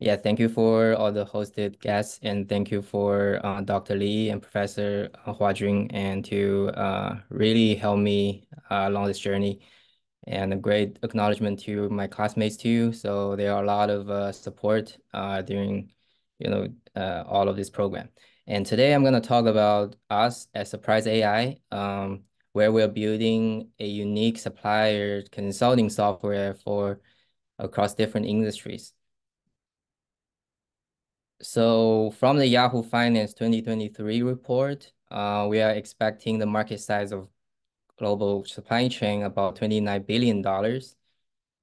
Yeah, thank you for all the hosted guests, and thank you for Dr. Lee and Professor Huajun, and to really help me along this journey. And a great acknowledgement to my classmates too. So there are a lot of support during, all of this program. And today I'm going to talk about us at Surprise AI, where we're building a unique supplier consulting software for across different industries. So from the Yahoo Finance 2023 report, we are expecting the market size of global supply chain about $29 billion,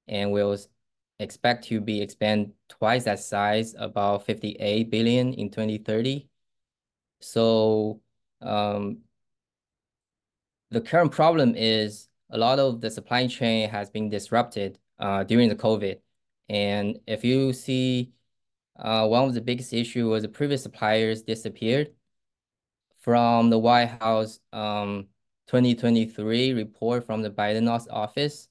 and we'll expect to be expand twice that size, about 58 billion in 2030. So the current problem is a lot of the supply chain has been disrupted during the COVID. And if you see, one of the biggest issue was the previous suppliers disappeared from the White House 2023 report from the Biden office.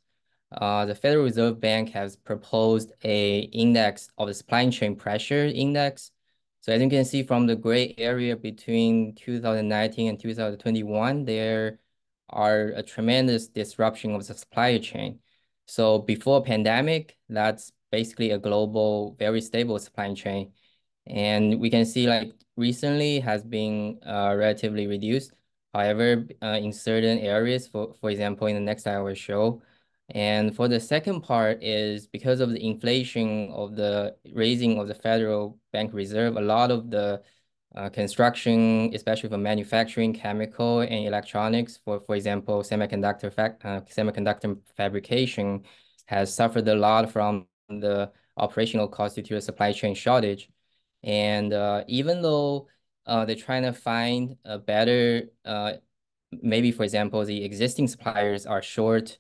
The Federal Reserve Bank has proposed a index of the supply chain pressure index. So as you can see from the gray area between 2019 and 2021, there are a tremendous disruption of the supply chain. So before pandemic, that's basically a global, very stable supply chain. And we can see like recently has been relatively reduced. However, in certain areas, for example, in the next I will show. And for the second part is because of the inflation of the raising of the Federal Bank Reserve, a lot of the construction, especially for manufacturing, chemical and electronics, for example, semiconductor fabrication has suffered a lot from the operational cost due to the supply chain shortage. And even though they're trying to find a better, maybe for example, the existing suppliers are short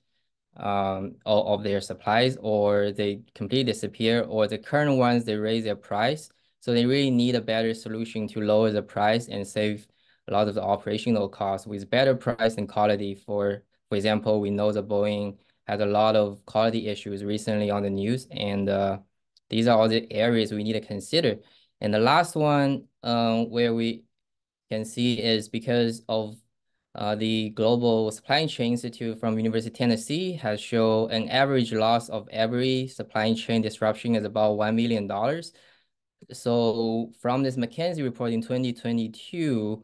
of their supplies, or they completely disappear, or the current ones, they raise their price. So they really need a better solution to lower the price and save a lot of the operational costs with better price and quality. For example, we know the Boeing had a lot of quality issues recently on the news, and these are all the areas we need to consider. And the last one, where we can see is because of the Global Supply Chain Institute from University of Tennessee has shown an average loss of every supply chain disruption is about $1 million. So from this McKinsey report in 2022,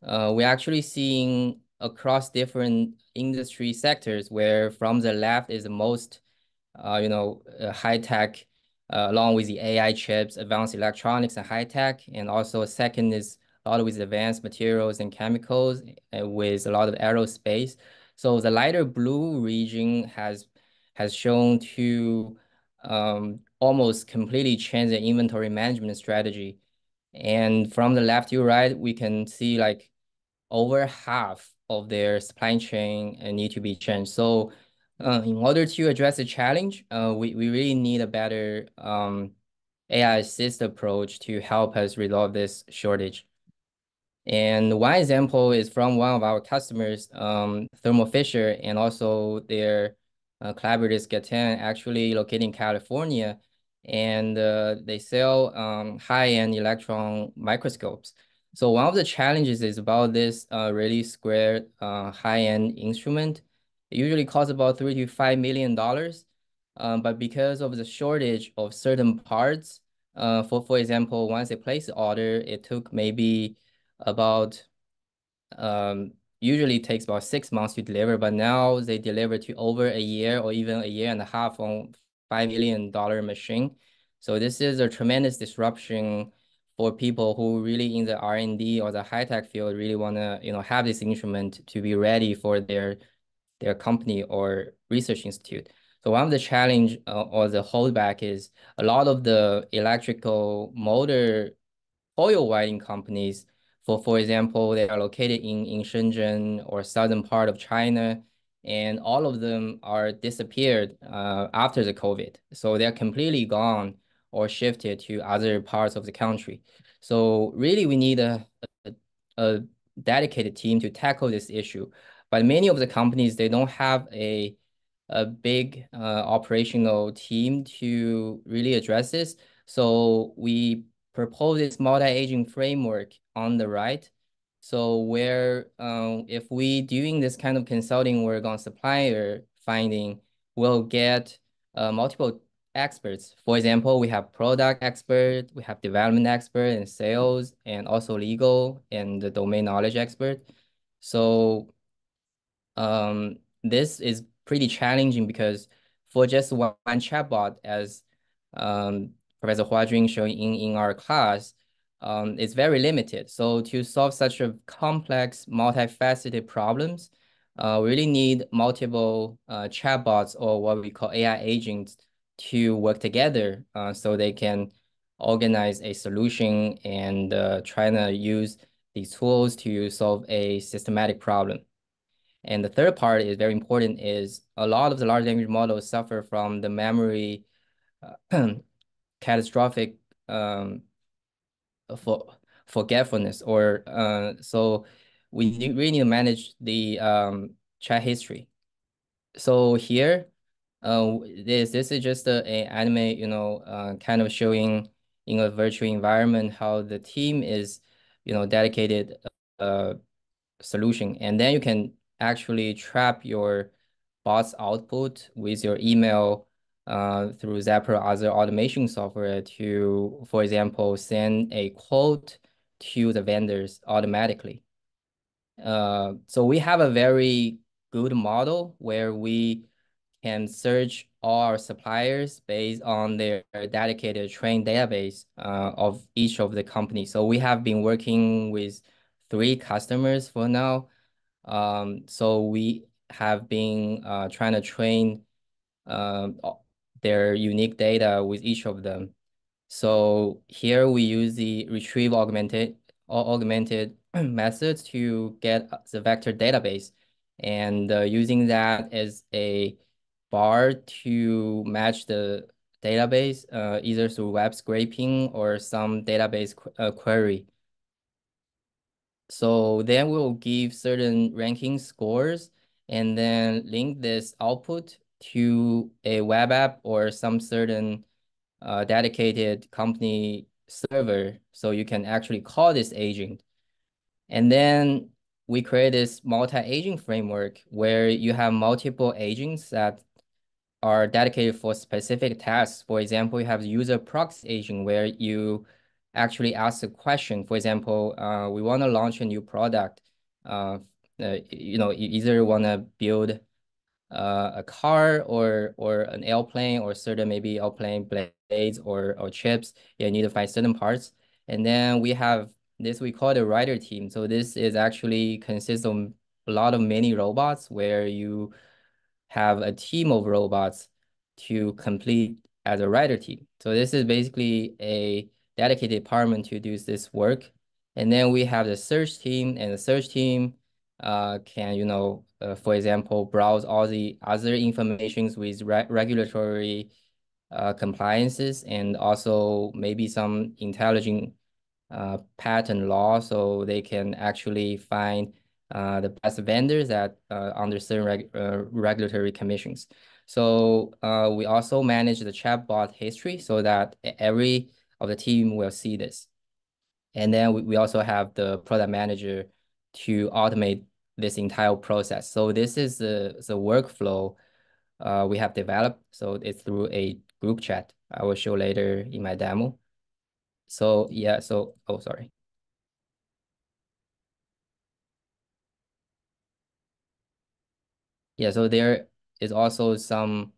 we're actually seeing across different industry sectors where from the left is the most high tech, along with the AI chips, advanced electronics and high tech. And also second is a lot with advanced materials and chemicals, with a lot of aerospace. So the lighter blue region has shown to almost completely change the inventory management strategy. And from the left to right, we can see like over half of their supply chain need to be changed. So in order to address the challenge, we really need a better AI assist approach to help us resolve this shortage. And one example is from one of our customers, Thermo Fisher, and also their collaborators, Gatan, actually located in California, and they sell high-end electron microscopes. So one of the challenges is about this really square high-end instrument. It usually costs about $3 to $5 million, but because of the shortage of certain parts, for example, once they place the order, it took maybe about usually takes about 6 months to deliver, but now they deliver to over a year or even a year and a half on $5 million machine. So this is a tremendous disruption for people who really in the R&D or the high tech field really want to have this instrument to be ready for their company or research institute. So one of the challenge or the holdback is a lot of the electrical motor oil wiring companies. For example, they are located in Shenzhen or southern part of China, and all of them are disappeared after the COVID. So they're completely gone or shifted to other parts of the country. So really, we need a dedicated team to tackle this issue. But many of the companies, they don't have a big operational team to really address this. So we propose this multi-agent framework on the right. So where if we doing this kind of consulting work on supplier finding, we'll get multiple experts. For example, we have product expert, we have development expert and sales, and also legal and the domain knowledge expert. So this is pretty challenging because for just one chatbot, as Professor Huajun showing in our class, it's very limited. So to solve such a complex, multifaceted problems, we really need multiple chatbots or what we call AI agents to work together so they can organize a solution and try to use these tools to solve a systematic problem. And the third part is very important is a lot of the large language models suffer from the memory catastrophic um, for forgetfulness or so really need to manage the chat history. So here, this is just a anime, kind of showing in a virtual environment how the team is, dedicated uh, solution. And then you can actually trap your bot's output with your email through Zapper or other automation software to, for example, send a quote to the vendors automatically. So we have a very good model where we can search all our suppliers based on their dedicated trained database of each of the companies. So we have been working with 3 customers for now. So we have been trying to train their unique data with each of them. So here we use the retrieve augmented methods to get the vector database and using that as a bar to match the database either through web scraping or some database query. So then we'll give certain ranking scores and then link this output to a web app or some certain dedicated company server. So you can actually call this agent. And then we create this multi-agent framework where you have multiple agents that are dedicated for specific tasks. For example, you have the user proxy agent where you actually ask a question. For example, we want to launch a new product. You either want to build a car or an airplane or certain maybe airplane blades or chips. You need to find certain parts. And then we have this we call the writer team. So this is actually consists of a lot of mini robots where you have a team of robots to complete as a writer team. So this is basically a dedicated department to do this work. And then we have the search team, and the search team can, for example, browse all the other informations with regulatory compliances and also maybe some intelligent patent law, so they can actually find the best vendors that under certain regulatory commissions. So we also manage the chatbot history so that every of the team will see this. And then we also have the product manager to automate this entire process. So this is the workflow we have developed. So it's through a group chat. I will show later in my demo. So yeah, oh, sorry. Yeah, so there is also some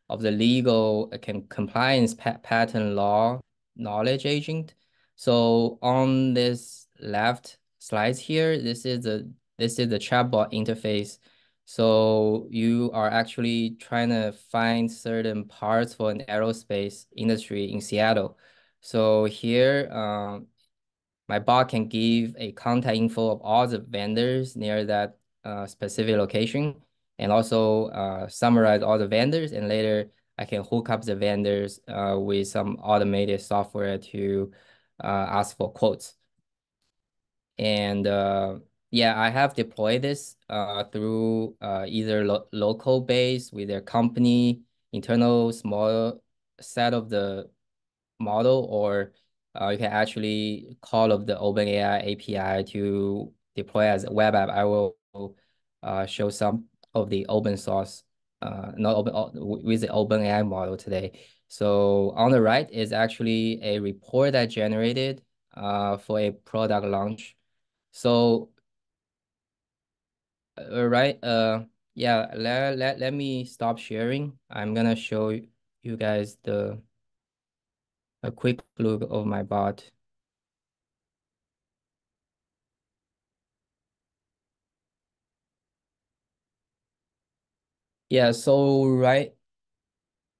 of the legal compliance patent law knowledge agent. So on this left slides here, this is the chatbot interface. So you are actually trying to find certain parts for an aerospace industry in Seattle. So here, my bot can give a contact info of all the vendors near that specific location and also summarize all the vendors. And later I can hook up the vendors with some automated software to ask for quotes. And yeah, I have deployed this through either local base with their company, internal small set of the model, or you can actually call up the OpenAI API to deploy as a web app. I will show some of the open source, not open with the OpenAI model today. So on the right is actually a report that generated for a product launch. So right, yeah, let me stop sharing. I'm gonna show you guys a quick look of my bot. Yeah, so right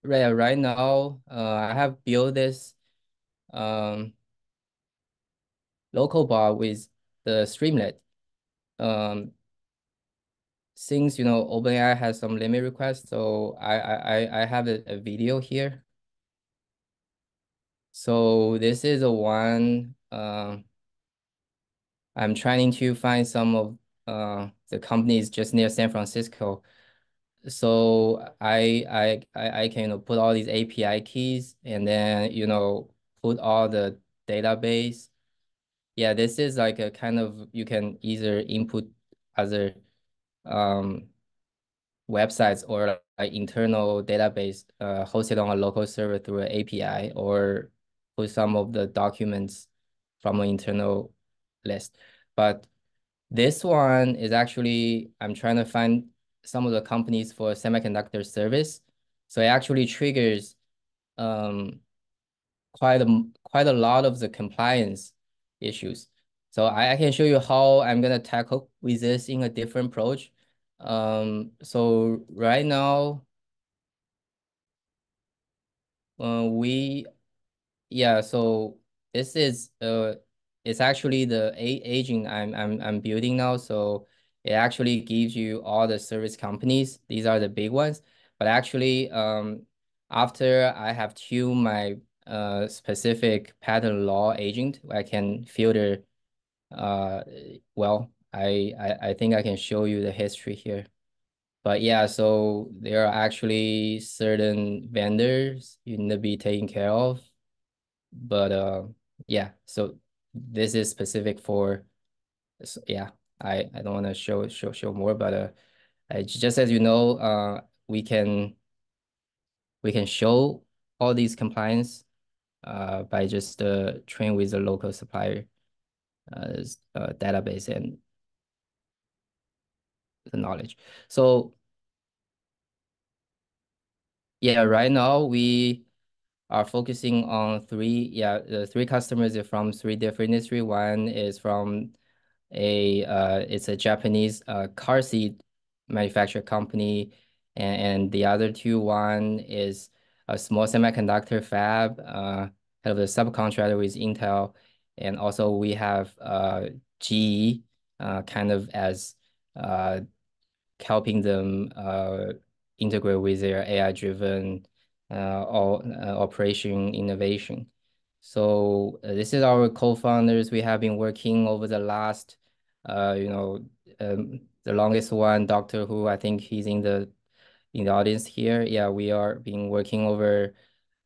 now, I have built this um local bot with the Streamlit. Um, since OpenAI has some limit requests, so I have a video here. So this is a one. I'm trying to find some of the companies just near San Francisco. So I can put all these API keys and then put all the database. Yeah, this is like a kind of, you can either input other um websites or like internal database hosted on a local server through an API, or put some of the documents from an internal list. But this one is actually, I'm trying to find some of the companies for semiconductor service. So it actually triggers um, quite a lot of the compliance issues. So I can show you how I'm gonna tackle with this in a different approach. So right now, we yeah, so this is it's actually the agent I'm building now. So it actually gives you all the service companies. These are the big ones. But actually, after I have tuned my specific patent law agent, I can filter well, I think I can show you the history here. But yeah, so there are actually certain vendors you need to be taken care of. But yeah, so this is specific for, so, yeah, I don't want to show more, but just as we can show all these compliance by just train with the local supplier database and the knowledge. So yeah, right now we are focusing on the three customers are from three different industry. One is from it's a Japanese car seat manufacturer company, and the other two, one is a small semiconductor fab, kind of a subcontractor with Intel, and also we have GE, kind of as uh, helping them integrate with their AI-driven all operation innovation. So this is our co-founders. We have been working over the last, the longest one, Doctor Who. I think he's in the audience here. Yeah, we are been working over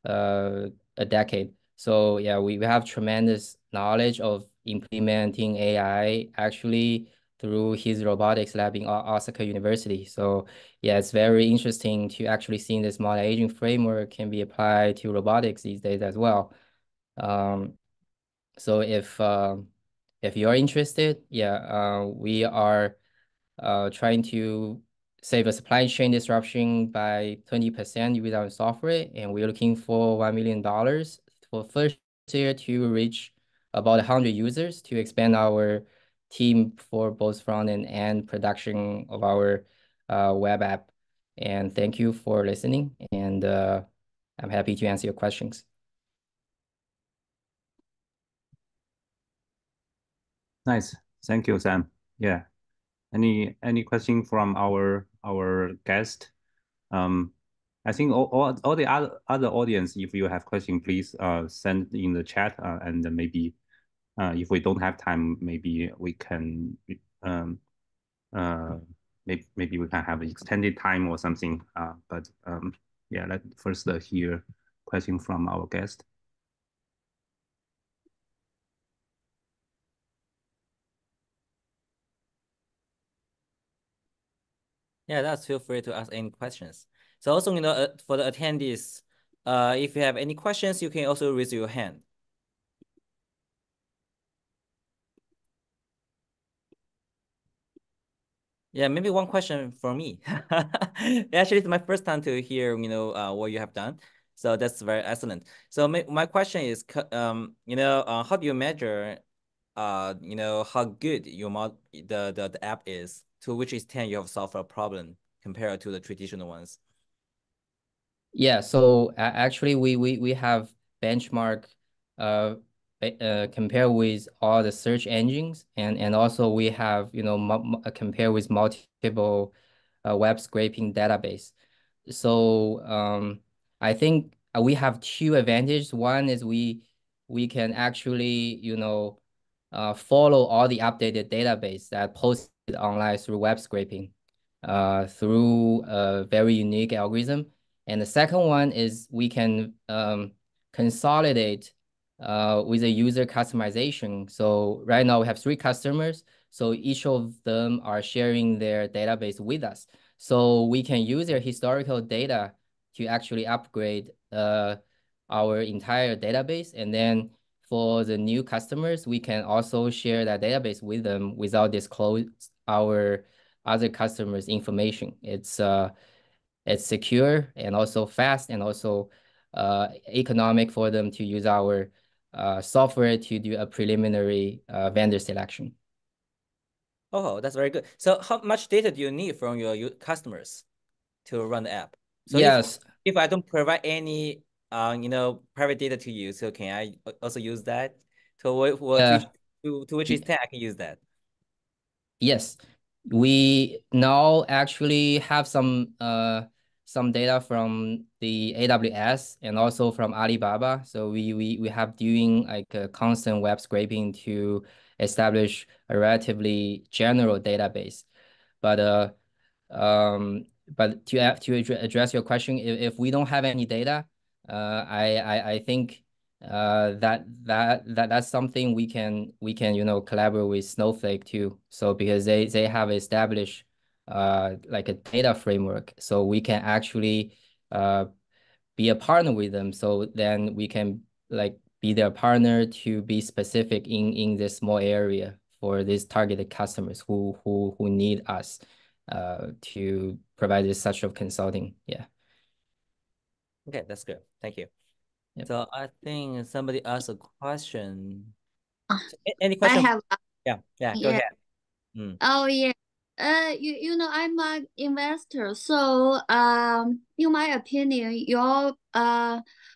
a decade. So yeah, we have tremendous knowledge of implementing AI actually through his robotics lab in Osaka University. So yeah, it's very interesting to actually see this model aging framework can be applied to robotics these days as well. Um, so if you're interested, yeah, we are trying to save a supply chain disruption by 20% with our software, and we're looking for $1 million for first year to reach about 100 users to expand our team for both front end and production of our web app. And thank you for listening, and I'm happy to answer your questions. Nice. Thank you, Sam. Yeah. Any question from our guest? Um, I think all the other audience, if you have question, please send in the chat, and then maybe if we don't have time, maybe we can um uh maybe we can have extended time or something. But yeah, let first hear question from our guest. Yeah, that's feel free to ask any questions. So also, for the attendees, if you have any questions, you can also raise your hand. Yeah, maybe one question for me. Actually, it's my first time to hear, what you have done. So that's very excellent. So my question is, how do you measure, how good your the app is? To which extent you have solved a problem compared to the traditional ones? Yeah, so actually we have benchmark uh, compare with all the search engines, and also we have compare with multiple web scraping database. So I think we have two advantages. One is we can actually follow all the updated database that posted online through web scraping through a very unique algorithm. And the second one is we can consolidate with a user customization. So right now we have 3 customers. So each of them are sharing their database with us. So we can use their historical data to actually upgrade our entire database. And then for the new customers, we can also share that database with them without disclose our other customers' information. It's secure and also fast and also economic for them to use our software to do a preliminary vendor selection. Oh, that's very good. So how much data do you need from your customers to run the app? So Yes, if I don't provide any private data to you, so can I also use that? So uh, to which extent I can use that? yes. We now actually have some data from the AWS and also from Alibaba. So we have doing like a constant web scraping to establish a relatively general database. But um, but address your question, if we don't have any data, I think that's something we can collaborate with Snowflake too. So because they have established like a data framework, so we can actually uh be a partner with them. So then we can like be their partner to be specific in this small area for these targeted customers who need us to provide this such of consulting. Yeah. Okay, that's good. Thank you. Yep. So I think somebody asked a question. Uh, So any I question? have, Yeah, go yeah. ahead. Mm. Oh, yeah. I'm an investor, so in my opinion, your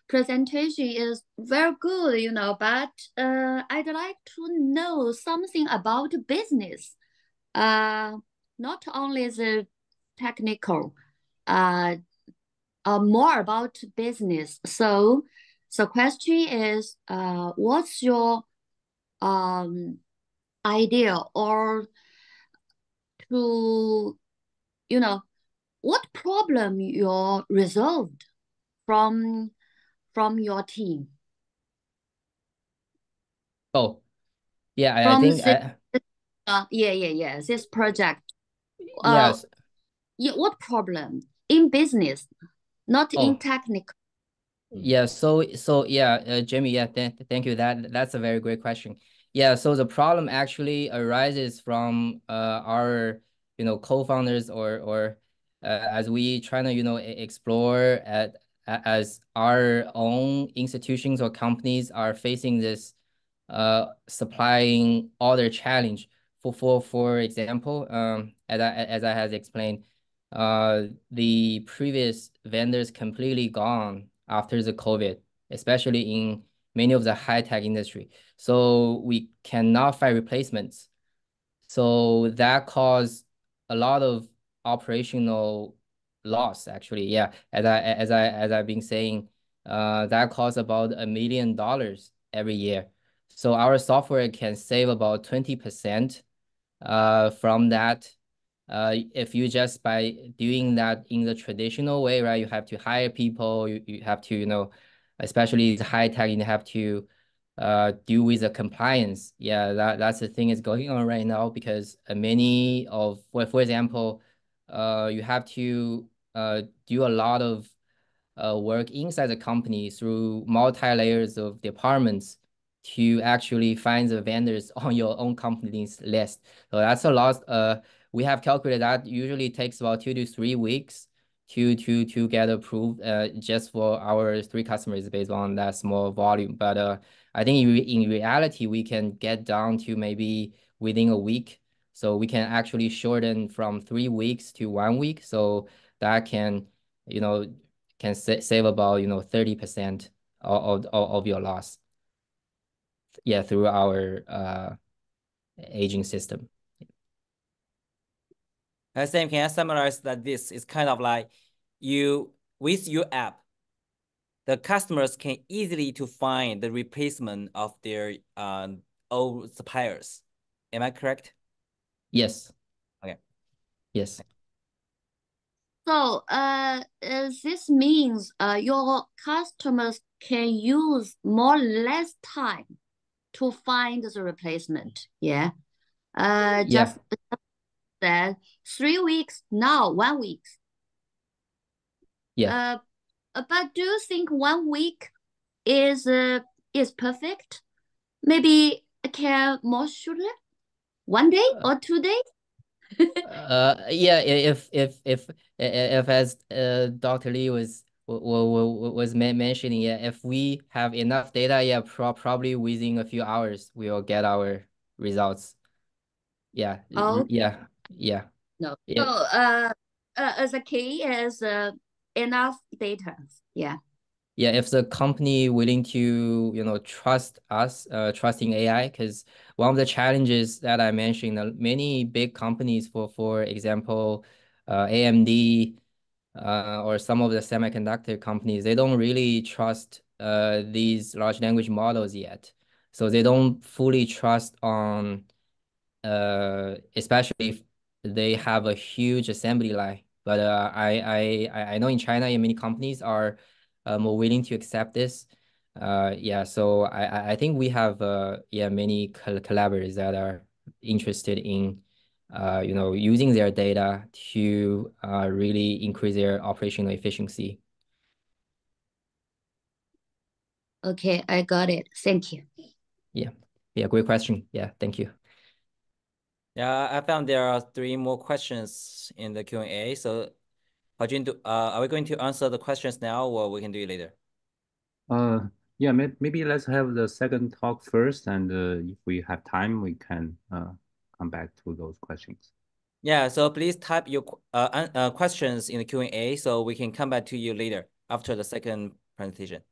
presentation is very good, but I'd like to know something about business. Uh, Not only the technical, uh, more about business. So the question is, what's your um idea or to you know what problem you resolved from your team Oh, yeah, I from think this this project, uh yes. yeah, what problem in business, not in Oh, technical. Mm. yeah, so yeah, Jimmy, yeah, thank you. That's a very great question. Yeah, so the problem actually arises from our co-founders or as we trying to explore as our own institutions or companies are facing this supplying order challenge. For example, as I has explained, the previous vendors completely gone after the COVID, especially in many of the high tech industry. So we cannot find replacements. So that caused a lot of operational loss, actually. Yeah, as I've been saying, that costs about $1 million every year. So our software can save about 20% from that. If you just by doing that in the traditional way, right? You have to hire people, you have to, especially the high tech, you have to do with the compliance. Yeah, that's the thing is going on right now because many of, for example, you have to do a lot of work inside the company through multi-layers of departments to actually find the vendors on your own company's list. So that's a lot. We have calculated that usually takes about 2 to 3 weeks to get approved just for our 3 customers based on that small volume. But I think in reality, we can get down to maybe within a week. So we can actually shorten from 3 weeks to 1 week. So that can, can save about 30% of your loss. Yeah, through our aging system. Sam, can I summarize that this is kind of like with your app, the customers can easily to find the replacement of their old suppliers. Am I correct? Yes. Okay. Yes. So, this means your customers can use more less time to find the replacement. Yeah. Just that 3 weeks now, 1 week. Yeah. But do you think 1 week is perfect? Maybe I can more shorter, 1 day or 2 days? Yeah, if as Dr. Lee was mentioning, yeah, if we have enough data, yeah, probably within a few hours we'll get our results. Yeah. Oh. Yeah. No. Yeah. So, the key is enough data. Yeah. Yeah, if the company willing to, trust us, trusting AI, because one of the challenges that I mentioned, many big companies, for example, AMD, or some of the semiconductor companies, they don't really trust these large language models yet. So they don't fully trust on, especially if they have a huge assembly line. But I know in China, many companies are more willing to accept this. Yeah, so I think we have many collaborators that are interested in using their data to really increase their operational efficiency. Okay, I got it. Thank you. Yeah, great question. Yeah, thank you. Yeah, I found there are 3 more questions in the Q&A. So, are we going to answer the questions now, or we can do it later? Yeah, maybe let's have the second talk first, and if we have time, we can come back to those questions. Yeah, so please type your questions in the Q&A so we can come back to you later after the second presentation.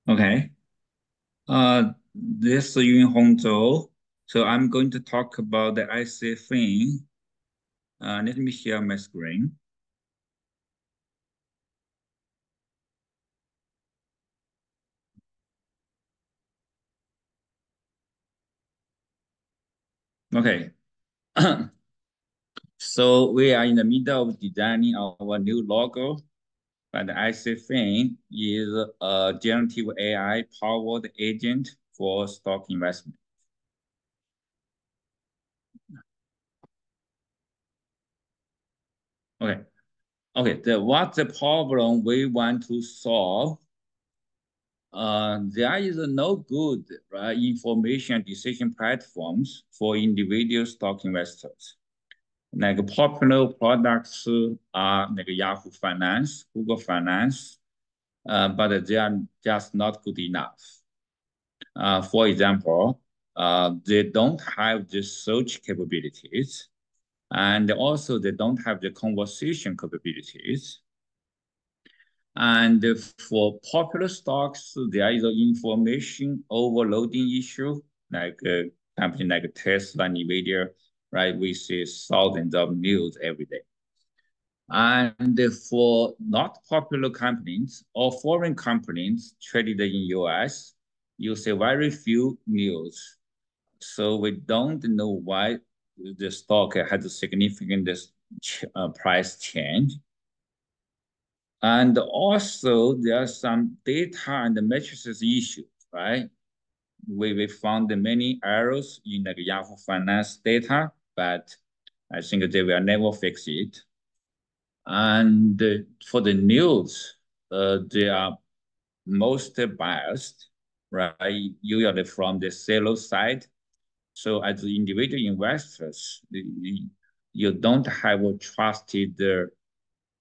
Okay. This is Yun Hongzhou. So I'm going to talk about the IC thing. Let me share my screen. Okay. So we are in the middle of designing our new logo, but the IC thing is a generative AI powered agent for stock investment. Okay. What's the problem we want to solve? There is no good information decision platforms for individual stock investors. Like popular products are like Yahoo Finance, Google Finance, but they are just not good enough. For example, they don't have the search capabilities, and also they don't have the conversation capabilities. And for popular stocks, there is an information overloading issue, like a company like Tesla, Nvidia, right? We see thousands of news every day. And for not popular companies or foreign companies traded in US, you see very few news. So we don't know why the stock has a significant price change. And also there are some data and matrices issues, right? We found many errors in the Yahoo Finance data, but I think they will never fix it. And for the news, they are most biased, right? Usually from the seller side. So as individual investors, you don't have a trusted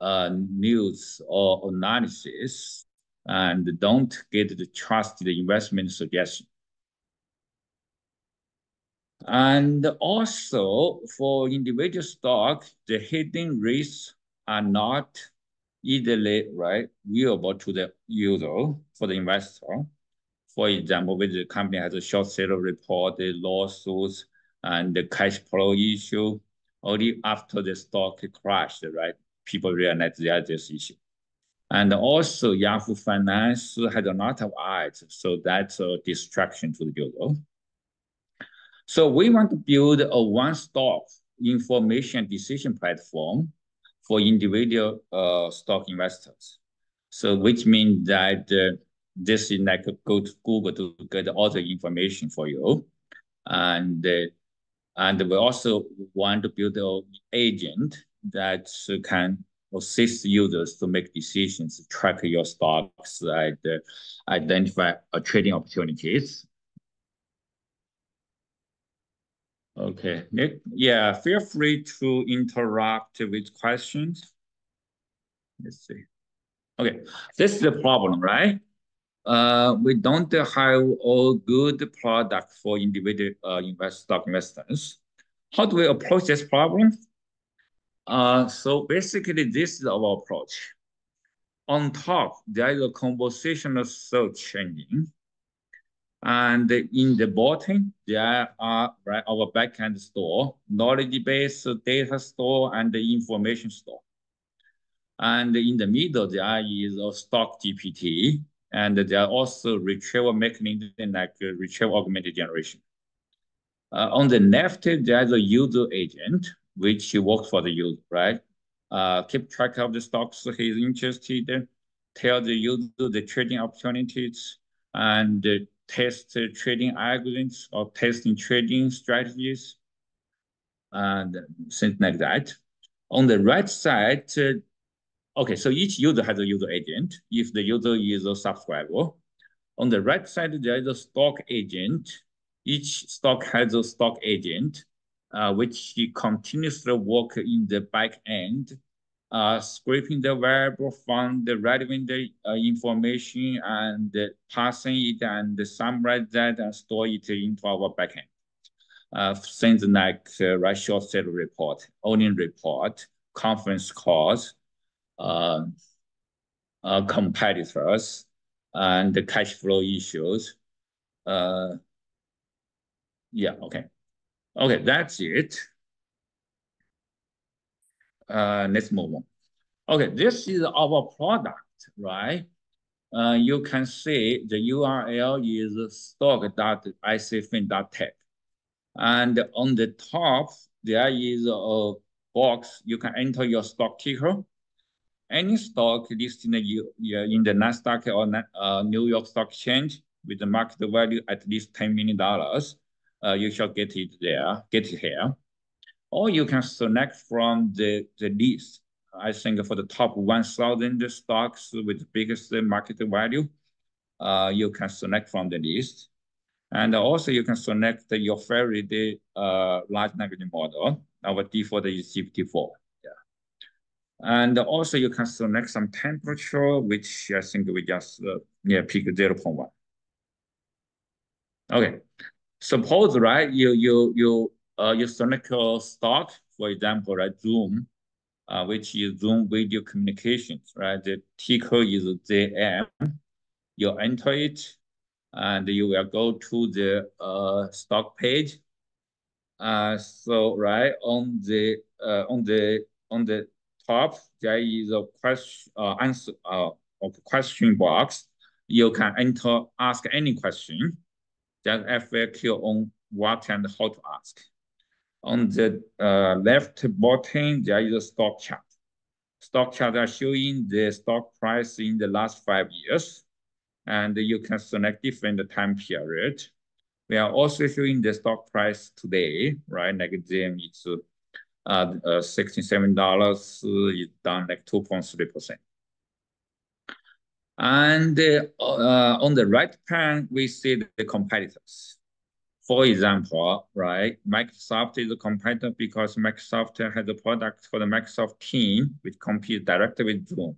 news or analysis and don't get the trusted investment suggestion. And also for individual stock, the hidden risks are not easily viewable to the user, for the investor. For example, when the company has a short seller report, the lawsuits, and the cash flow issue, only after the stock crashed, right? People realize there's this issue. And also Yahoo Finance had a lot of ads, so that's a distraction to the user. So we want to build a one-stop information decision platform for individual stock investors. So which means that this is like go to Google to get all the information for you. And we also want to build an agent that can assist users to make decisions, track your stocks, and identify trading opportunities. Okay, Nick, yeah, feel free to interrupt with questions. Let's see. Okay, this is the problem, right? We don't have a good product for individual stock investors. How do we approach this problem? So basically, this is our approach. On top, there is a conversational search engine. And in the bottom, there are our backend store, knowledge base, data store, and the information store. And in the middle, there is a stock GPT, and there are also retrieval mechanism like retrieval augmented generation. On the left, there's a user agent, which works for the user, right? Keep track of the stocks he's interested in, tell the user the trading opportunities, and test trading algorithms or testing trading strategies, and things like that. On the right side, okay, so each user has a user agent if the user is a subscriber. On the right side, there is a stock agent. Each stock has a stock agent, which continuously work in the back end, scraping the web, find the relevant information, and passing it and summarize that and store it into our backend. Things like short sale report, earning report, conference calls, competitors, and the cash flow issues. Yeah, okay. Okay, that's it. Let's move on. Okay, this is our product, right? You can see the URL is stock.icfin.tech. And on the top, there is a box. You can enter your stock ticker. Any stock listed in the NASDAQ or New York Stock Exchange with the market value at least $10 million, you shall get it here. Or you can select from the list. I think for the top 1,000 stocks with the biggest market value, you can select from the list. And also you can select your favorite large language model. Our default is GPT-4. And also you can select some temperature, which I think we just pick 0.1. Okay, suppose you select a stock, for example, Zoom, which is Zoom Video Communications, right? The ticker is ZM. You enter it, and you will go to the stock page. So right on the top, there is a question box. You can ask any question. There's FAQ on what and how to ask. On the left bottom, there is a stock chart. Stock chart are showing the stock price in the last 5 years, and you can select different time period. We are also showing the stock price today, right? Like ZM is $67 is down like 2.3%. And on the right hand, we see the competitors. For example, right, Microsoft is a competitor because Microsoft has a product called the Microsoft Teams, which competes directly with Zoom.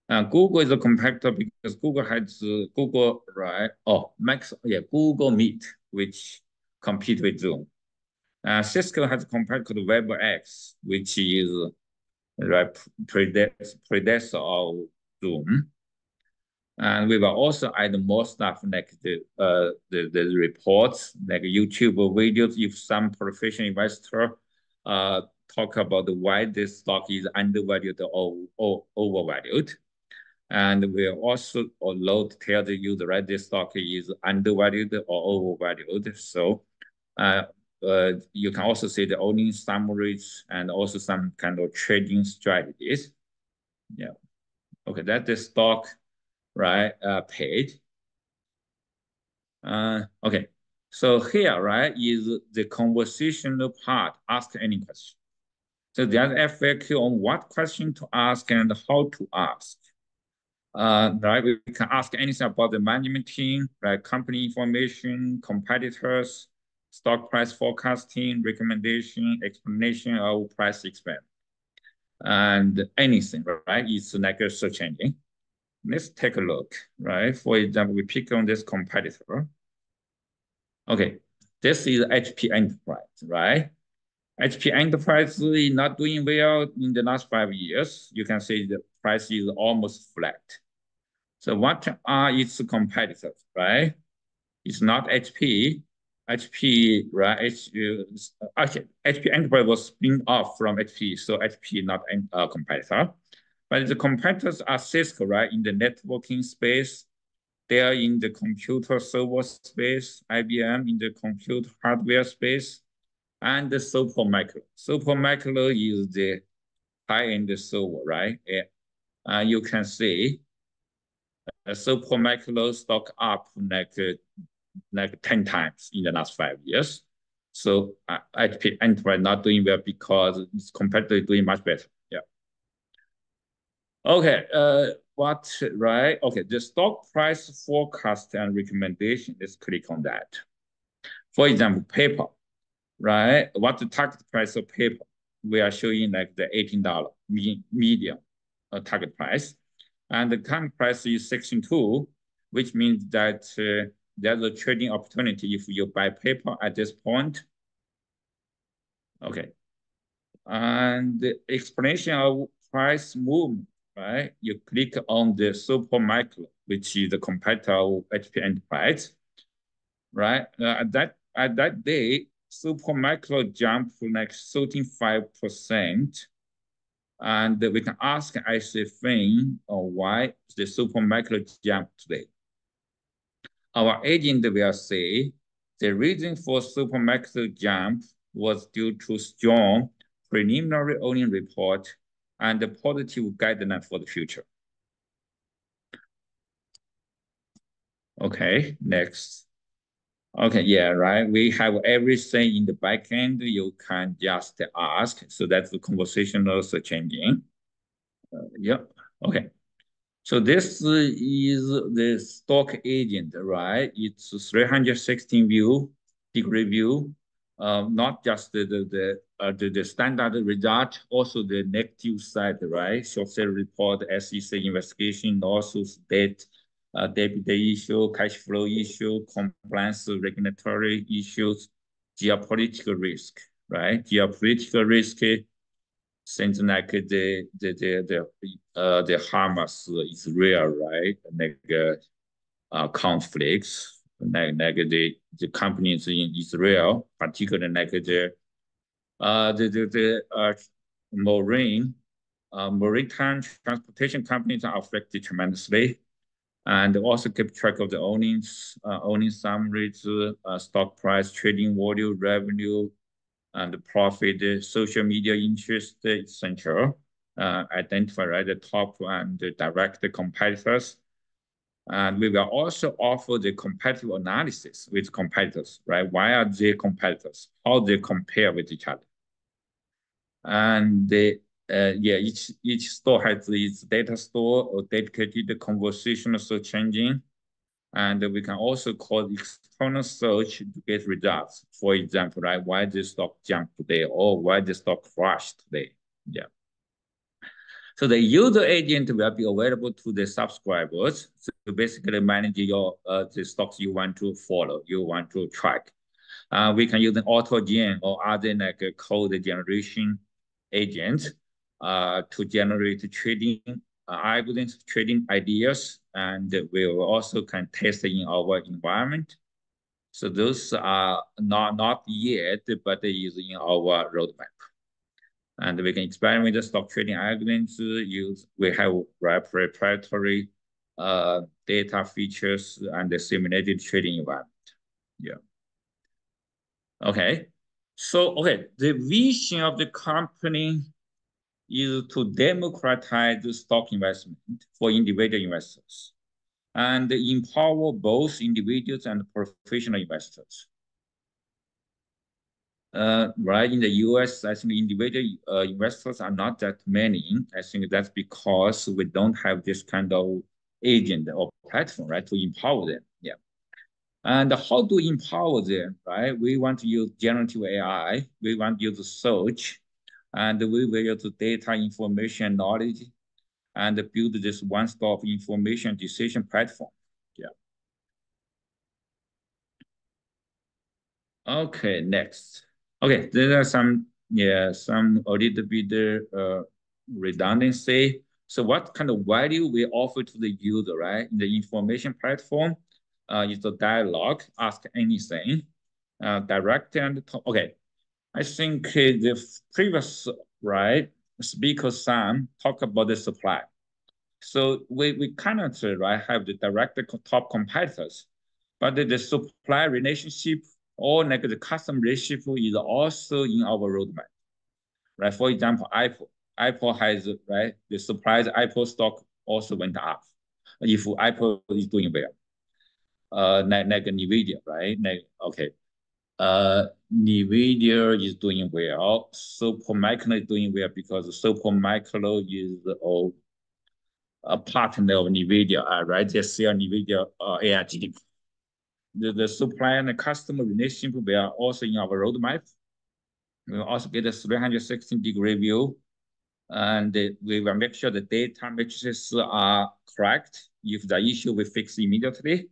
Google is a competitor because Google has Google, right? Oh, Google Meet, which compete with Zoom. Cisco has a competitor called WebEx, which is right predecessor of Zoom. And we will also add more stuff like the reports, like YouTube videos. If some professional investor talk about why this stock is undervalued or overvalued. And we also load tell the user, right, this stock is undervalued or overvalued. So you can also see the earnings summaries and also some kind of trading strategies. Yeah. Okay, that's the stock, right, page. Okay, so here, right, is the conversational part, ask any question. So there's FAQ on what question to ask and how to ask. Right, we can ask anything about the management team, right, company information, competitors, stock price forecasting, recommendation, explanation of price expense, and anything, right? It's like a search engine. Let's take a look, right? For example, we pick on this competitor. Okay, this is HP Enterprise, right? HP Enterprise is not doing well in the last 5 years. You can see the price is almost flat. So what are its competitors, right? It's not HP. HP, right? Actually, HP Enterprise was spin off from HP, so HP not a competitor. But the competitors are Cisco, right? In the networking space, they are in the computer server space, IBM in the computer hardware space, and the Supermicro. Supermicro is the high-end server, right? You can see Supermicro stock up like 10 times in the last 5 years. So HP Enterprise not doing well because its competitor is doing much better. Yeah. Okay, right? Okay, the stock price forecast and recommendation, let's click on that. For example, PayPal, right? What's the target price of PayPal? We are showing like the $18 median target price. And the current price is 62, which means that there's a trading opportunity if you buy PayPal at this point. Okay. And the explanation of price movement, right? You click on the Supermicro, which is the competitor of HP Enterprise, right? At that day, Supermicro jumped like 35%. And we can ask ICFIN why the Supermicro jumped today. Our agent will say the reason for Supermicro jump was due to strong preliminary earnings report and the positive guideline for the future. Okay, next. Okay, yeah, right. We have everything in the back end. You can just ask. So that's the conversational search engine. Yeah, okay. So this is the stock agent, right? It's 316 degree view, not just the standard result, also the negative side, right? Short sale report, SEC investigation, lawsuits, debt, debit issue, cash flow issue, compliance, regulatory issues, geopolitical risk, right? Geopolitical risk. Seems like the Hamas Israel, right? Like conflicts, like the companies in Israel, particularly like the maritime transportation companies are affected tremendously, and also keep track of the earnings summaries, stock price, trading volume, revenue, and profit, social media interest, etc. Identify, right, the top and the direct competitors. And we will also offer the competitive analysis with competitors, right? Why are they competitors? How they compare with each other? And each store has its data store or dedicated conversational search engine. And we can also call external search to get results. For example, right, why this stock jumped today or why the stock crashed today. Yeah. So the user agent will be available to the subscribers to basically manage your the stocks you want to follow, you want to track. We can use an AutoGen or other like a code generation agent to generate trading algorithms, trading ideas, and we will also can test in our environment. So those are not yet, but they is in our roadmap. And we can experiment with the stock trading algorithms. We have proprietary data features and the simulated trading environment. Yeah. Okay. So, the vision of the company is to democratize the stock investment for individual investors and empower both individuals and professional investors. Right, in the US, I think individual investors are not that many. I think that's because we don't have this kind of agent or platform, right, to empower them. Yeah. And how to empower them, right? We want to use generative AI. We want to use search, and we will use data, information, knowledge, and build this one-stop information decision platform. Yeah. Okay, next. Okay, there are some a little bit redundancy. So what kind of value we offer to the user, right? In the information platform, is the dialogue, ask anything, direct and okay. I think the previous right speaker Sam talked about the supply. So we cannot right have the direct top competitors, but the supply relationship or like the customer relationship is also in our roadmap. Right. For example, Apple has right the supply Apple stock also went up if Apple is doing well. Like Nvidia, right? Okay. Nvidia is doing well. Supermicro is doing well because Supermicro is a partner of Nvidia, right? They sell Nvidia AI chip. The supply and the customer relationship we are also in our roadmap. We will also get a 360-degree view, and we will make sure the data matrices are correct. If the issue, we fix immediately.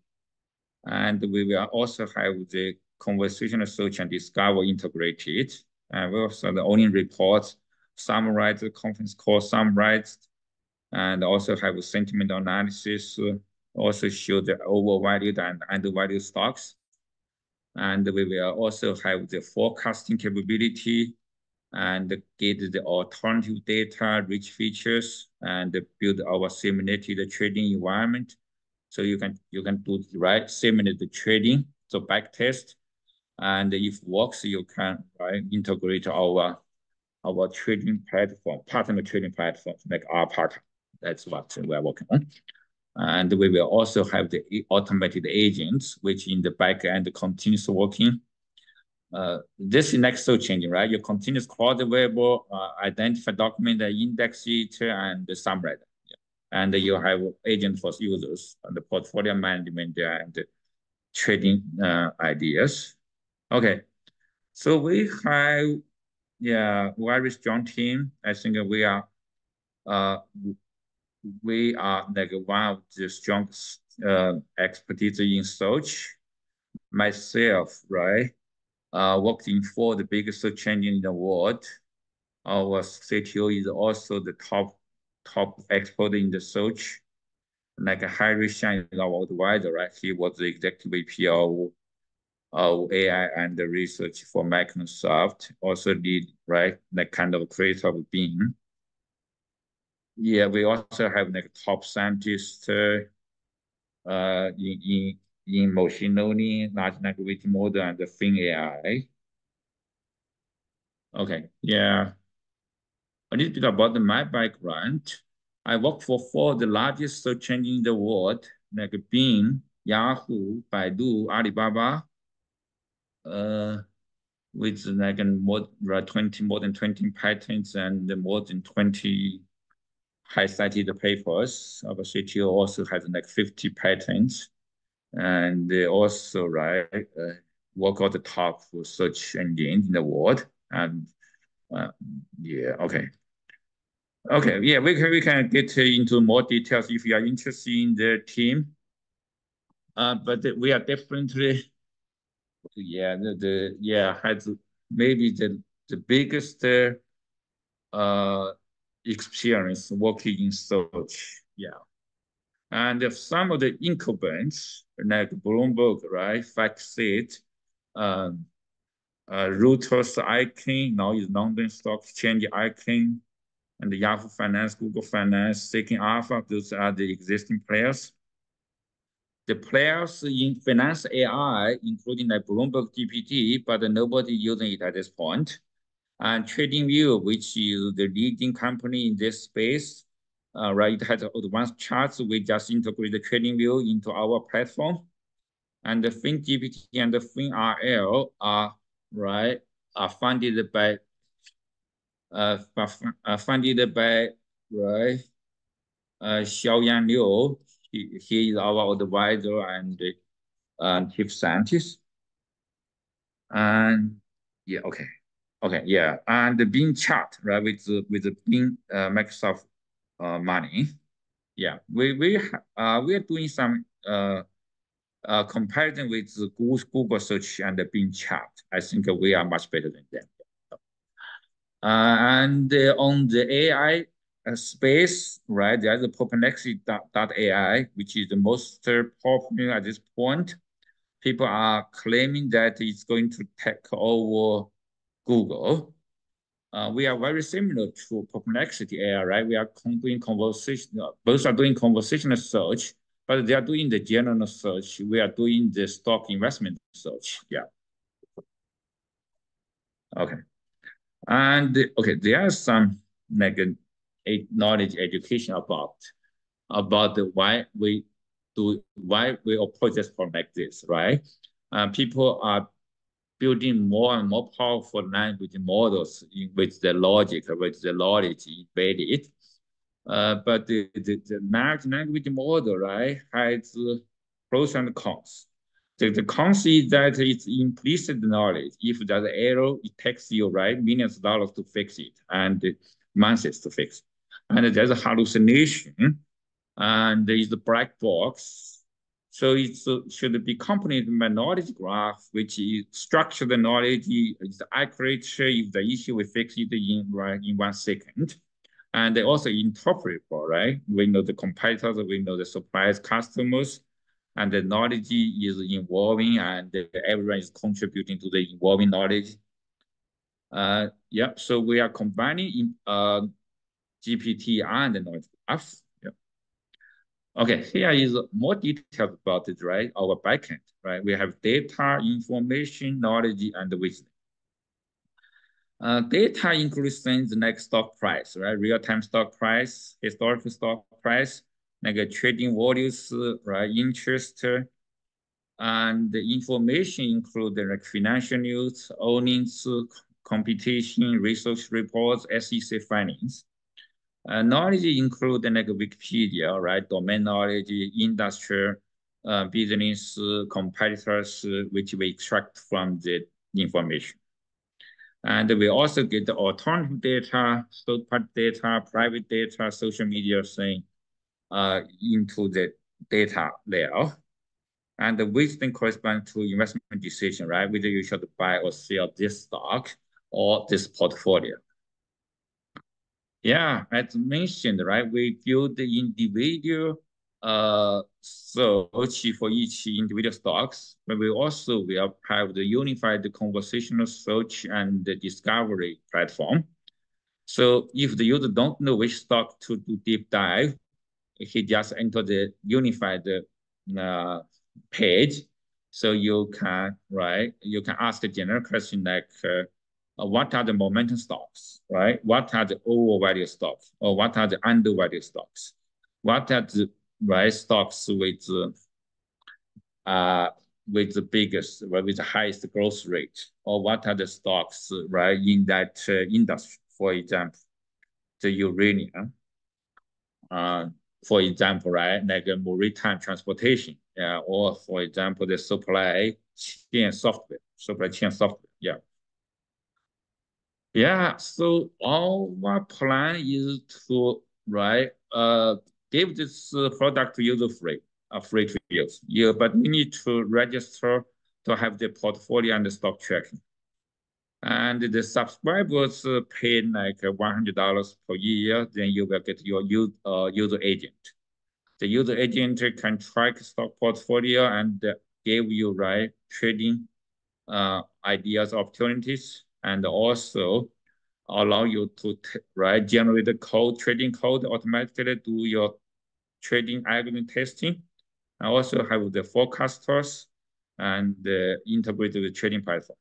And we will also have the conversational search and discovery integrated. And we also the owning reports, summarize the conference call summarized, and also have a sentiment analysis, also show the overvalued and undervalued stocks. And we will also have the forecasting capability and get the alternative data, rich features, and build our simulated trading environment. So you can do right simulate the trading, so back test, and if works, you can integrate our trading platform, partner trading platforms like our partner. That's what we are working on. And we will also have the automated agents, which in the back end continues working. This is next so changing, right? You continuous crawl the web, identify document, index it, and summarize. Yeah. And you have agent for users and the portfolio management and trading ideas. Okay, so we have very strong team. I think we are like one of the strongest expertise in search. Myself, right? Worked in 4 the biggest search engine in the world. Our CTO is also the top expert in the search. Like Harry Shine is our advisor, right? He was the executive VP of AI and the research for Microsoft. Also did right that kind of creator of Bing. Yeah, we also have like top scientists in machine learning, large language model, and the Fin AI. Okay, yeah. A little bit about my background. I worked for 4 of the largest search engines in the world, like Bing, Yahoo, Baidu, Alibaba. with like more than 20 patents and more than 20 high cited papers. Our CTO also has like 50 patents, and they also work on the top search engine in the world. And yeah, okay. Okay, yeah, we can get into more details if you are interested in the team. But we are definitely, yeah, has maybe the biggest experience working in search. Yeah. And if some of the incumbents, like Bloomberg, right, FactSet, Reuters Icon, now is London Stock Exchange Icon, and the Yahoo Finance, Google Finance, Seeking Alpha, those are the existing players. The players in finance AI, including like Bloomberg GPT, but nobody using it at this point. And TradingView, which is the leading company in this space, right? It has advanced charts. We just integrate the TradingView into our platform. And the FinGPT and the FinRL are funded by Xiaoyan Liu. He is our advisor and chief scientist. And yeah, okay. Okay, yeah, and the Bing chart, right, with the Bing Microsoft money, yeah, we are doing some comparison with the Google search and the Bing chart. I think we are much better than them. And on the AI space, right, there's the Perplexity.ai, which is the most popular at this point. People are claiming that it's going to take over Google. We are very similar to Perplexity AI, right? We are doing conversational, both are doing conversational search, but they are doing the general search. We are doing the stock investment search. Yeah. Okay. And okay, there are some like a knowledge education about why we approach this from like this, right? People are building more and more powerful language models with the logic, with the knowledge embedded. But the large language model, right, has pros and cons. The cons is that it's implicit knowledge. If there's an error, it takes you, right, millions of dollars to fix it and months to fix it. And there's a hallucination, and there is the black box. So it should be accompanied by knowledge graph, which is structured knowledge, is accurate. If the issue, we fix it in 1 second. And they also interpretable, right? We know the competitors, we know the suppliers, customers, and the knowledge is evolving, and everyone is contributing to the evolving knowledge. Yeah, so we are combining GPT and the knowledge graph. Okay, here is more details about it, right? Our backend, right? We have data, information, knowledge, and wisdom. Data includes things like stock price, right? Real-time stock price, historical stock price, like trading values, right? Interest, and the information include like financial news, earnings, competition, research reports, SEC findings. Knowledge include like Wikipedia, right? Domain knowledge, industry, business, competitors, which we extract from the information. And we also get the alternative data, third-party data, private data, social media thing into the data layer. And the wisdom corresponds to investment decision, right? Whether you should buy or sell this stock or this portfolio. Yeah, as mentioned, right? We build the individual search for each individual stocks, but we also will have the unified conversational search and the discovery platform. So if the user don't know which stock to do deep dive, he just enter the unified page. So you can, right? You can ask a general question like, what are the momentum stocks, right? What are the overvalued stocks, or what are the undervalued stocks? What are the right stocks with with the biggest, right, with the highest growth rate, or what are the stocks, right, in that industry? For example, the uranium, for example, right, like maritime transportation, or for example, the supply chain software, yeah. Yeah, so our plan is to, right, give this product user free, free to use. Yeah, but we need to register to have the portfolio and the stock tracking. And the subscribers pay like $100 per year, then you will get your user agent. The user agent can track stock portfolio and give you, right, trading ideas, opportunities, and also allow you to generate the code, trading code, automatically do your trading algorithm testing. I also have the forecasters and integrate the trading platform.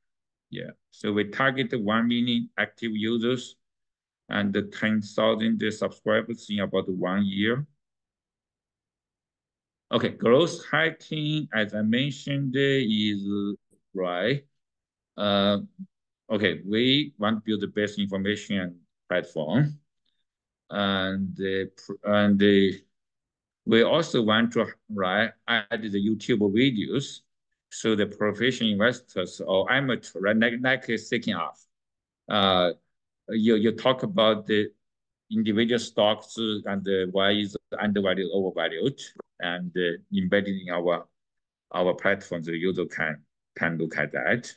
Yeah, so we target 1 million active users and 10,000 subscribers in about 1 year. Okay, growth hacking, as I mentioned, is right. Okay, we want to build the best information platform, and we also want to add the YouTube videos so the professional investors or amateur, right, like seeking off. You talk about the individual stocks and why is undervalued, overvalued, and embedded in our platform, the user can look at that.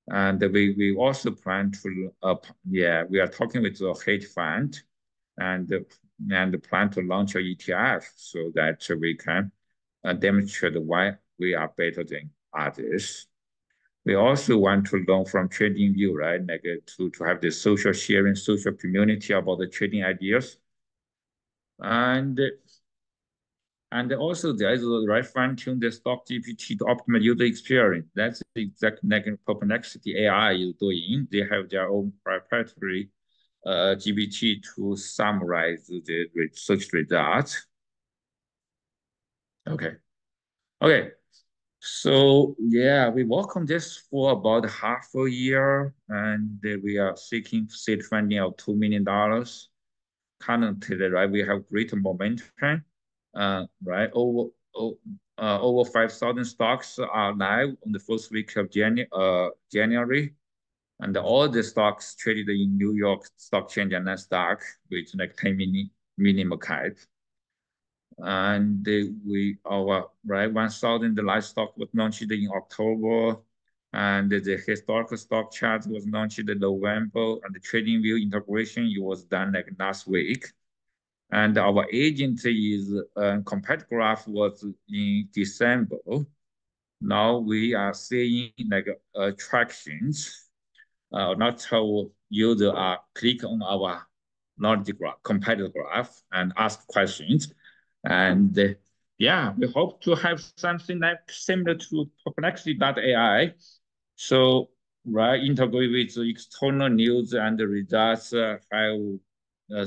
And we also plan to, we are talking with the hedge fund and plan to launch an ETF so that we can demonstrate why we are better than others. We also want to learn from TradingView, right? Like to have the social sharing, social community about the trading ideas. And also there is a right fine-tune the stock GPT to optimize user experience. That's exactly like Perplexity AI is doing. They have their own proprietary GPT to summarize the research results. Okay. So yeah, we work on this for about half a year, and we are seeking seed funding of $2 million. Currently, right, we have great momentum. Right, over 5,000 stocks are live on the first week of January. And all the stocks traded in New York Stock Exchange and Nasdaq with like 10 minimum cap. And our 1,000 livestock was launched in October, and the historical stock chart was launched in November, and the TradingView integration it was done like last week. And our agent is compared graph was in December. Now we are seeing like attractions. Not how users click on our knowledge graph, competitor graph, and ask questions. And yeah, we hope to have something like similar to Perplexity.ai. So, right, integrate with the external news and the results, have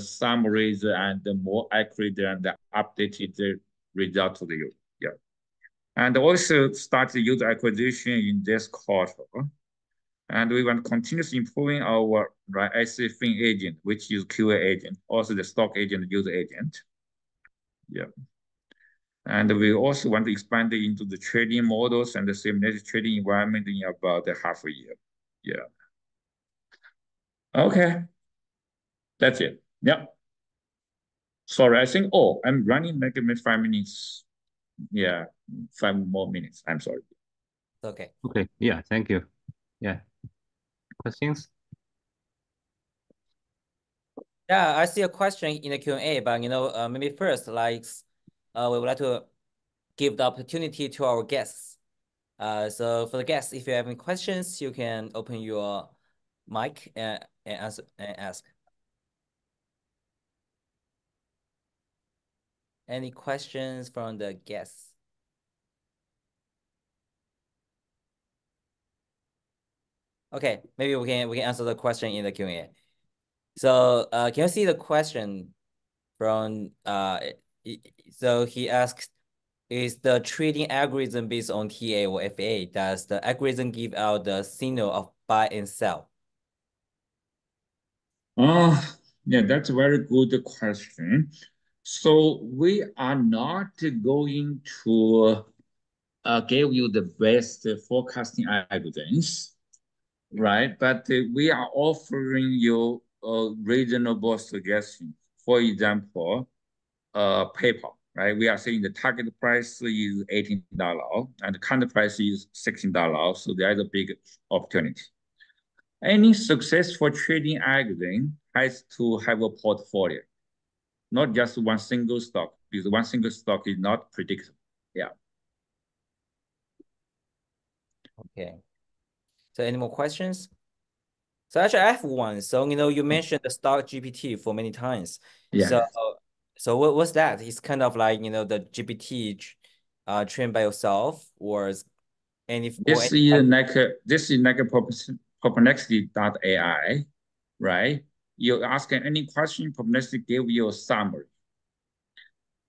summaries and more accurate and updated result to the user. Yeah. And also start the user acquisition in this quarter. And we want to continuously improving our SFIN agent, which is QA agent, also the stock agent, user agent. Yeah. And we also want to expand it into the trading models and the simulated trading environment in about half a year. Yeah. Okay. That's it. Yeah. Sorry, I think, I'm running like 5 minutes. Yeah, 5 more minutes. I'm sorry. Okay. Okay. Yeah. Thank you. Yeah. Questions? Yeah, I see a question in the Q&A, but maybe first, like, we would like to give the opportunity to our guests. So for the guests, if you have any questions, you can open your mic and ask. Any questions from the guests? Okay, maybe we can answer the question in the Q&A. So can you see the question from so he asked, is the trading algorithm based on TA or FA? Does the algorithm give out the signal of buy and sell? Yeah, that's a very good question. So we are not going to give you the best forecasting algorithms, right? But we are offering you a reasonable suggestion. For example, PayPal, right? We are saying the target price is $18 and the current price is $16. So there is a big opportunity. Any successful trading algorithm has to have a portfolio, not just one single stock, because one single stock is not predictable. Yeah. Okay. So any more questions? So actually I have one. So, you mentioned the stock GPT for many times. Yeah. So what's that? It's kind of like, the GPT trained by yourself or any This is like a perplexity.ai, right? You ask any question, Perplexity give you a summary.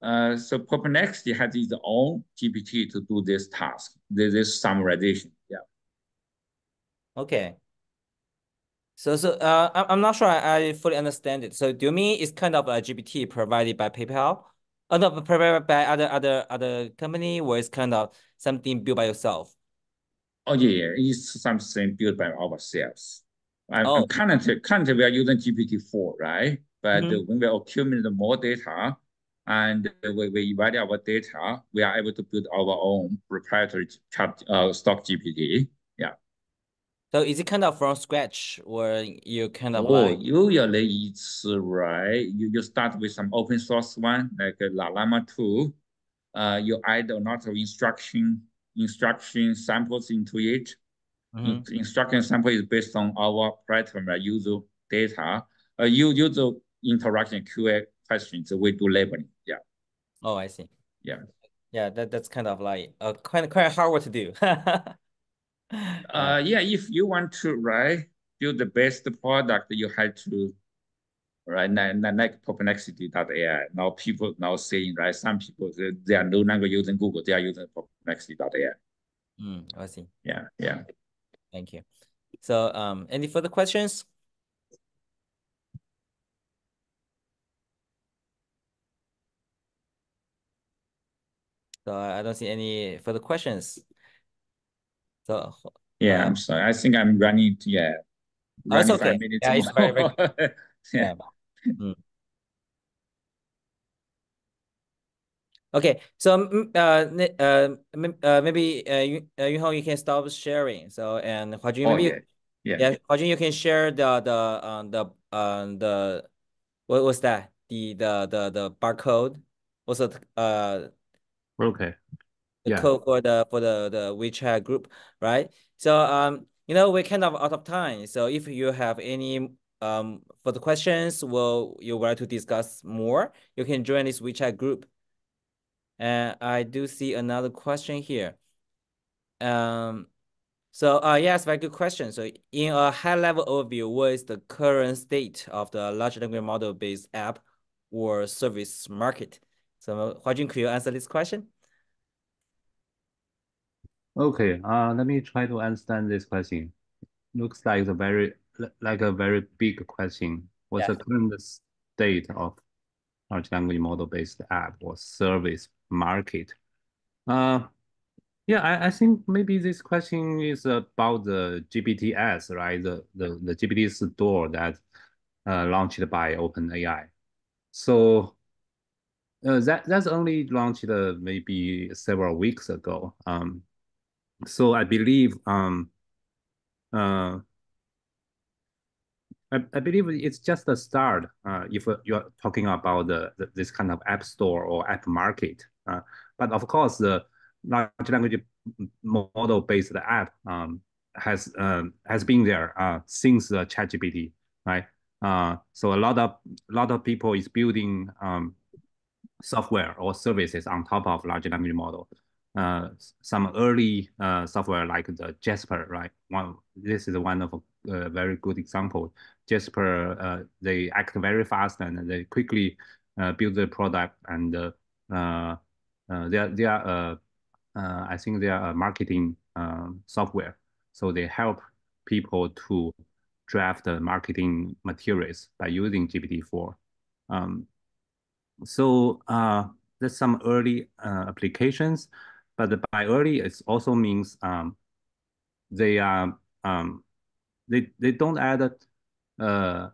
So Perplexity has its own GPT to do this task, this summarization. Yeah. Okay. So I'm not sure I fully understand it. So do you mean it's kind of a GPT provided by PayPal? Oh no, provided by other company, or it's kind of something built by yourself? Oh yeah, it's something built by ourselves. Oh. Currently we are using GPT-4, right? But Mhm. when we accumulate more data and we evaluate our data, we are able to build our own proprietary stock GPT. Yeah. So is it kind of from scratch, or you kind of Oh, like? usually it's right. You start with some open source one like Llama 2. You add a lot of instruction samples into it. Instruction sample is based on our platform user data, user interaction QA questions. We do labeling. Yeah. Oh, I see. Yeah. Yeah, that's kind of like quite hard work to do. Yeah. If you want to build the best product, you have to like perplexity.ai. Now people now saying some people they are no longer using Google, they are using perplexity.ai. I see. Yeah. Yeah. Thank you. So any further questions? So I don't see any further questions. So Yeah, I'm sorry. I think I'm running. Yeah, oh, it's running okay. 5 minutes Yeah, it's very more. good. Yeah. Yeah. Okay, so maybe Yunhong, you can stop sharing. So and Huajun, Oh maybe yeah. Yeah. yeah, Huajun, you can share the what was that? The barcode. Also Okay. the Yeah. code for the WeChat group, right? So we're kind of out of time. So if you have any further questions, you want to discuss more, you can join this WeChat group. And I do see another question here. Yes, very good question. So in a high level overview, what is the current state of the large language model based app or service market? So Huajun, could you answer this question? Okay. Let me try to understand this question. Looks like a very big question. What's Yeah. the current state of large language model based app or service market? Yeah, I think maybe this question is about the GPTs, right? The GPT store that launched by OpenAI. So that's only launched maybe several weeks ago. So I believe uh, I believe it's just a start if you're talking about this kind of app store or app market. But of course, the large language model-based app has been there since ChatGPT, right? So a lot of people is building software or services on top of large language model. Some early software like the Jasper, right? This is one of a very good example. Jasper, they act very fast and they quickly build the product and they are I think they are a marketing software. So they help people to draft the marketing materials by using GPT-4. So there's some early applications, but by early it also means they are they don't add a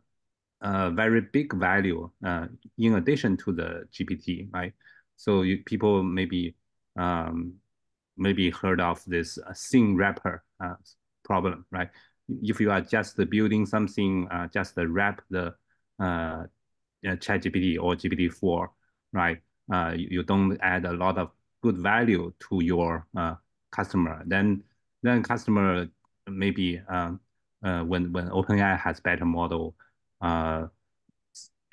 very big value in addition to the GPT, right? So people maybe heard of this scene wrapper problem, right? If you are just building something, just wrap the ChatGPT or GPT-4, right? You don't add a lot of good value to your customer. Then customer maybe when OpenAI has better model,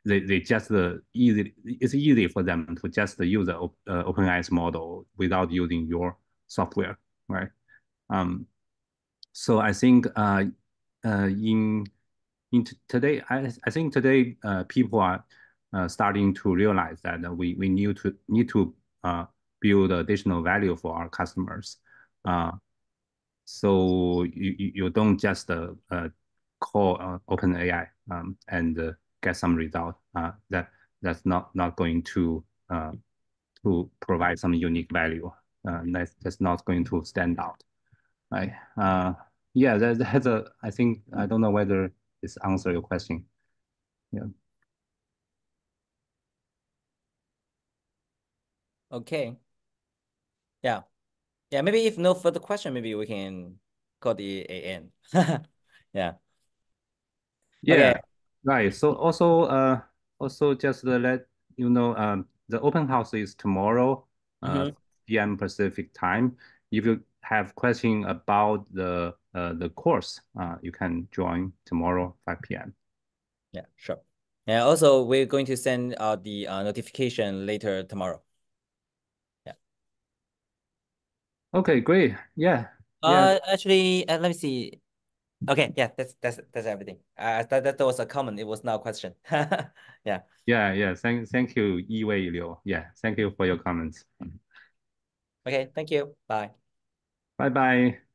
they just it's easy for them to just use the OpenAI's model without using your software, right? So I think in today, I think today people are starting to realize that we need to build additional value for our customers. So you don't just call OpenAI and get some result. That's not going to provide some unique value. That's not going to stand out. Right. Yeah, that's I think I don't know whether this answer your question. Yeah. Okay. Yeah. Yeah, maybe if no further question, maybe we can call the AN. Yeah. Yeah. Okay. Right. So also just to let you know, the open house is tomorrow, PM Pacific time. If you have question about the course, you can join tomorrow 5 p.m. Yeah, sure. And also we're going to send out the notification later tomorrow. Yeah. Okay, great. Yeah. Yeah. Actually, let me see. Okay, yeah, that's everything. That was a comment. It was not a question. Yeah. Yeah. Thank you, Yiwei Liu. Yeah. Thank you for your comments. Okay, thank you. Bye. Bye bye.